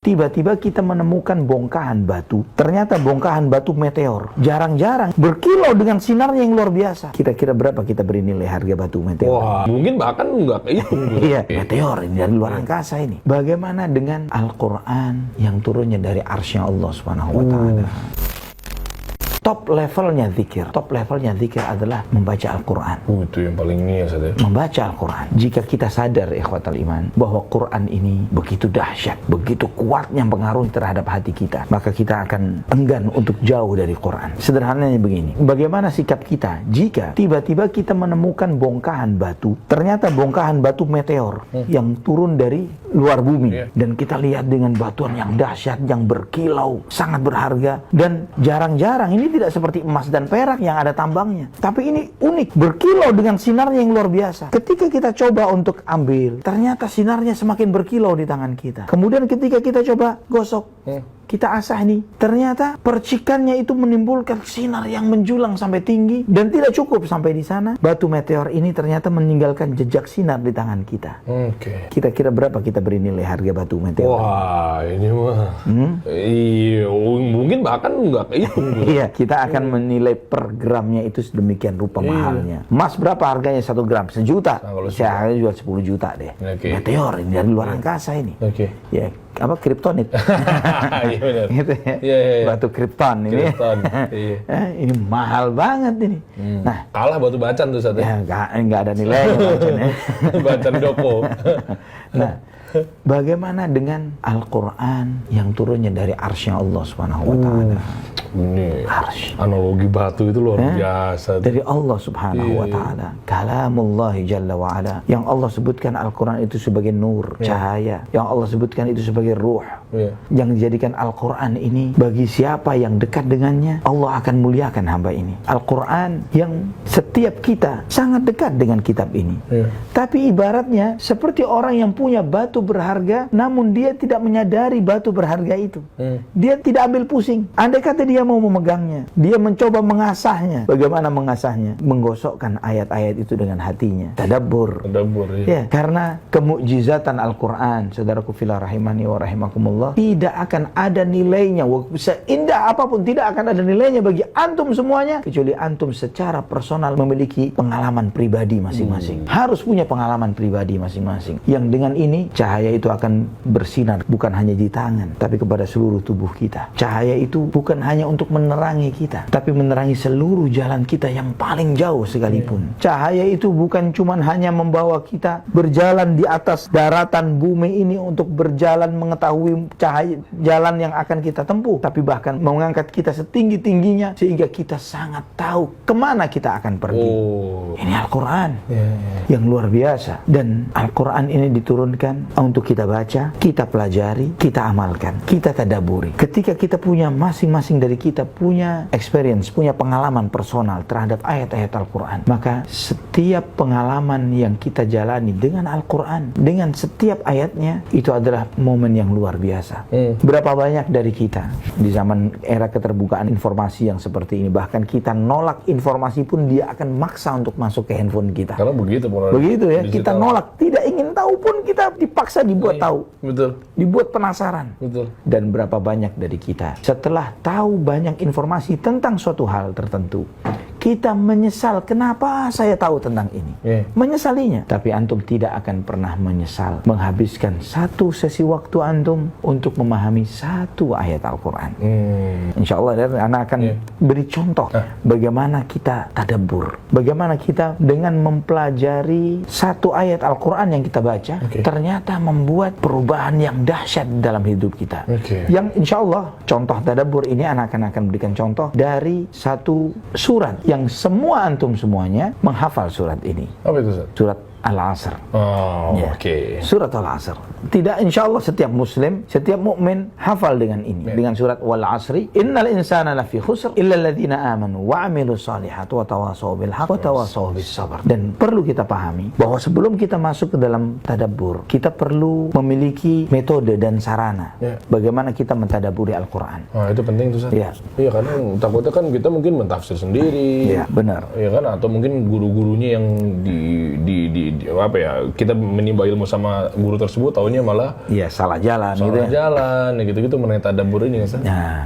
Tiba-tiba kita menemukan bongkahan batu. Ternyata bongkahan batu meteor. Jarang-jarang berkilau dengan sinarnya yang luar biasa. Kira-kira berapa kita beri nilai harga batu meteor? Wah, mungkin bahkan nggak kehitung. Iya, meteor ini dari luar angkasa ini. Bagaimana dengan Al-Quran yang turunnya dari arsy Allah Subhanahu wa Ta'ala? Top levelnya zikir adalah membaca Al-Quran. Itu yang paling ini ya, Ustaz ya. Membaca Al-Quran. Jika kita sadar, ikhwatal iman, bahwa Quran ini begitu dahsyat, begitu kuatnya pengaruh terhadap hati kita, maka kita akan enggan untuk jauh dari Quran. Sederhananya begini, bagaimana sikap kita jika tiba-tiba kita menemukan bongkahan batu, ternyata bongkahan batu meteor yang turun dari luar bumi, dan kita lihat dengan batuan yang dahsyat, yang berkilau, sangat berharga, dan jarang-jarang, ini tidak seperti emas dan perak yang ada tambangnya, tapi ini unik, berkilau dengan sinarnya yang luar biasa. Ketika kita coba untuk ambil, ternyata sinarnya semakin berkilau di tangan kita. Kemudian ketika kita coba gosok, kita asah ini, ternyata percikannya itu menimbulkan sinar yang menjulang sampai tinggi, dan tidak cukup sampai di sana. Batu meteor ini ternyata meninggalkan jejak sinar di tangan kita. Kira-kira berapa kita beri nilai harga batu meteor? Wah, ini mah. Iya, mungkin bahkan nggak kehitung. Iya, kita akan menilai per gramnya itu sedemikian rupa mahalnya. Emas berapa harganya 1 gram? 1 juta. Saya harganya jual 10 juta deh. Meteor ini dari luar angkasa ini. Ya, apa kriptonit? Iya, gitu ya. Batu kripton ini. Ini mahal banget ini. Nah, kalah batu bacan tuh, Ustaz ya. Enggak ada nilainya bacannya. Bacan Doko. Nah, bagaimana dengan Al-Quran yang turunnya dari arsy Allah Subhanahu wa Ta'ala? Ini analogi batu itu luar biasa. Dari Allah Subhanahu wa Ta'ala, kalamullah Jalla wa Ala, yang Allah sebutkan Al-Quran itu sebagai nur, cahaya, yang Allah sebutkan itu sebagai ruh, yang dijadikan Al-Quran ini bagi siapa yang dekat dengannya, Allah akan muliakan hamba ini. Al-Quran yang setiap kita sangat dekat dengan kitab ini, tapi ibaratnya seperti orang yang punya batu berharga, namun dia tidak menyadari batu berharga itu. Dia tidak ambil pusing. Andai kata dia mau memegangnya, dia mencoba mengasahnya. Bagaimana mengasahnya? Menggosokkan ayat-ayat itu dengan hatinya. Tadabbur. Ya, karena kemukjizatan Al-Quran, saudaraku fillah rahimani wa rahimakumullah, tidak akan ada nilainya, seindah apapun tidak akan ada nilainya bagi antum semuanya, kecuali antum secara personal memiliki pengalaman pribadi masing-masing. Harus punya pengalaman pribadi masing-masing, yang dengan ini cahaya itu akan bersinar bukan hanya di tangan, tapi kepada seluruh tubuh kita. Cahaya itu bukan hanya untuk menerangi kita, tapi menerangi seluruh jalan kita yang paling jauh sekalipun. Cahaya itu bukan cuma hanya membawa kita berjalan di atas daratan bumi ini untuk berjalan mengetahui cahaya jalan yang akan kita tempuh, tapi bahkan mengangkat kita setinggi-tingginya sehingga kita sangat tahu kemana kita akan pergi. Ini Al-Quran yang luar biasa, dan Al-Quran ini diturunkan untuk kita baca, kita pelajari, kita amalkan, kita tadaburi. Ketika kita punya masing-masing dari kita punya experience, punya pengalaman personal terhadap ayat-ayat Al-Quran, maka setiap pengalaman yang kita jalani dengan Al-Quran, dengan setiap ayatnya, itu adalah momen yang luar biasa. Berapa banyak dari kita di zaman era keterbukaan informasi yang seperti ini, bahkan kita nolak informasi pun dia akan maksa untuk masuk ke handphone kita. Karena begitu ya, digital. Kita nolak, tidak ingin tahu pun kita dipaksa dibuat tahu. Dibuat penasaran. Dan berapa banyak dari kita setelah tahu banyak informasi tentang suatu hal tertentu, kita menyesal, kenapa saya tahu tentang ini? Menyesalinya. Tapi antum tidak akan pernah menyesal menghabiskan satu sesi waktu antum untuk memahami satu ayat Al-Quran. Insya Allah, anak akan beri contoh bagaimana kita tadabbur, bagaimana kita dengan mempelajari satu ayat Al-Quran yang kita baca, ternyata membuat perubahan yang dahsyat dalam hidup kita. Yang insya Allah, contoh tadabbur ini anak akan berikan contoh dari satu surat yang semua antum semuanya menghafal surat ini. Apa itu, Ustaz? Surat Al-Asr. Surat Al-Asr. Tidak, insya Allah setiap muslim, setiap mukmin hafal dengan ini. Dengan surat Wal Asri, innal insana lafi khusr illa alladhina amanu wa amilu salihat wa tawasaw bil haqq wa tawasaw bis sabr. Dan perlu kita pahami bahwa sebelum kita masuk ke dalam tadabbur, kita perlu memiliki metode dan sarana bagaimana kita mentadabburi Al-Quran. Itu penting tuh, Ustaz. Iya, karena takutnya kan kita mungkin mentafsir sendiri. Benar. Iya kan, atau mungkin guru-gurunya yang di apa ya, kita menimba ilmu sama guru tersebut, taunya malah Iya, salah jalan gitu salah ya. jalan, ya gitu-gitu mengenai tadabbur ini kan. Nah,